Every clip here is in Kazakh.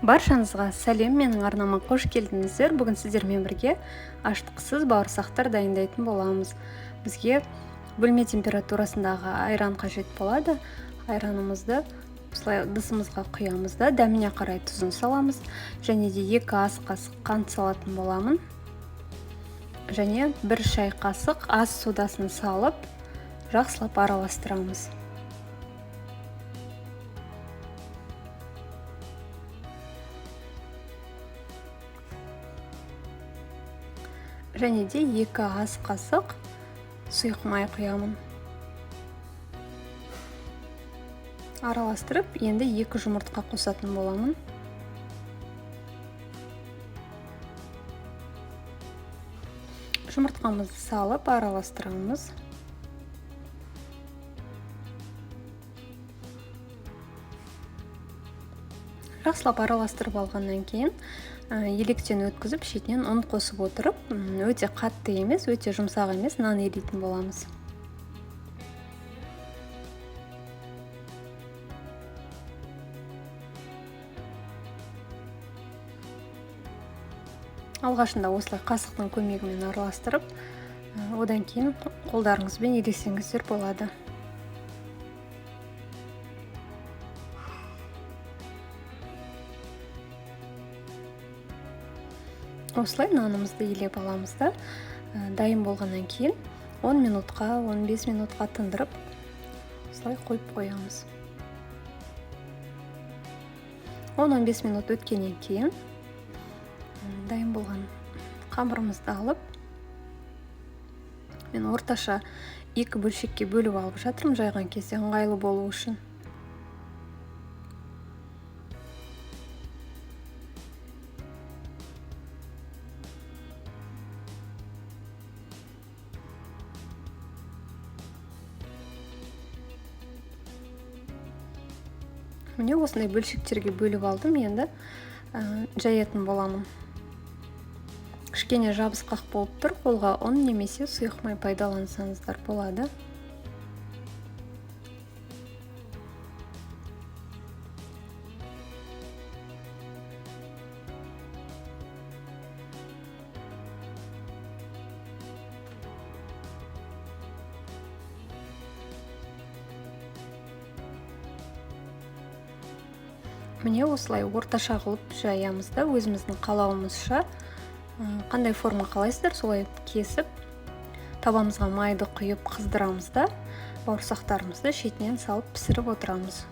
Баршаңызға сәлем, менің арнама қош келдіңіздер. Бүгін сіздермен бірге аштықсыз бауырсақтар дайындайтын боламыз. Бізге бөлме температурасындағы айран қажет болады. Айранымызды осылай ыдысымызға құямыз да дәміне қарай тұзын саламыз. Және де 2 ас қасық қант салатын боламын. Және 1 шай қасық ас содасын салып, жақсылап араластырамыз. Және де 2 ас қасық сұйық май құямын. Араластырып, енді 2 жұмыртқа қосатын боламын. Жұмыртқамызды салып араластырамыз. Жақсылап араластырып алғаннан кейін електен өткізіп, шетінен ұн қосып отырып, өте қатты емес, өте жұмсақ емес, нан еритін боламыз. Алғашында осылай қасықтың көмегімен араластырып, одан кейін қолдарыңызбен елесеңіздер болады. Осылай нанымызды елеп аламыз да, дайын болғаннан кейін 10 минутқа, 15 минутқа тындырып, осылай қойып қоямыз. 10-15 минут өткеннен кейін дайын болған қамырымызды алып, мен орташа 2 бөлшекке бөліп алып жатырмын, жайған кезде ыңғайлы болу үшін. Міне осындай бөлшектерге бөліп алдым, енді жаятын боламын. Кішкене жабысқақ болып тұр, қолға ұн немесе сұйық май пайдалансаңыздар болады. Міне осылай орташа қылып жаямыз да, өзіміздің қалауымызша қандай форма қалайсыздар, солай кесіп, табамызға майды құйып қыздырамыз да, бауырсақтарымызды шетінен салып пісіріп отырамыз.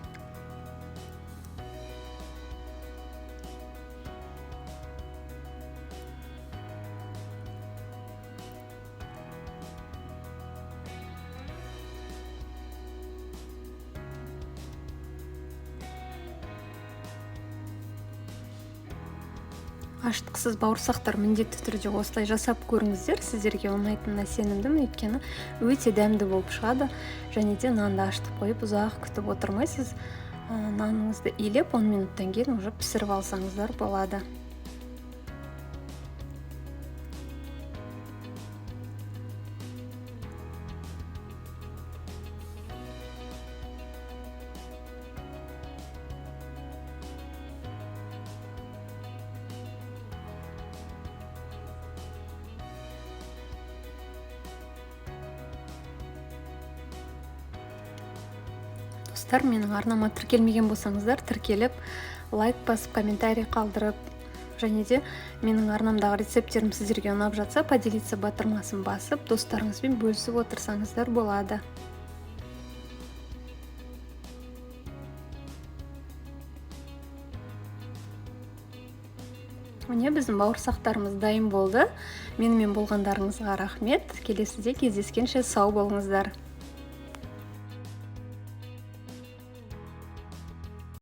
Аштықсыз бауырсақтар міндетті түрде осылай жасап көріңіздер, сіздерге ұнайтынына сенімдімін, өйткені өте дәмді болып шығады. Және де нанды ашытып қойып ұзақ күтіп отырмайсыз. Наныңызды илеп 10 минуттан кейін уже пісіріп алсаңыздар болады. Достар, менің арнама тіркелмеген болсаңыздар, тіркеліп, лайк басып, комментарий қалдырып, және де менің арнамдағы рецепттерім сіздерге ұнап жатса, поделиться батырмасын басып, достарыңызбен бөлісіп отырсаңыздар болады. Міне біздің бауырсақтарымыз дайын болды. Менімен болғандарыңызға рахмет. Келесіде кездескенше сау болыңыздар.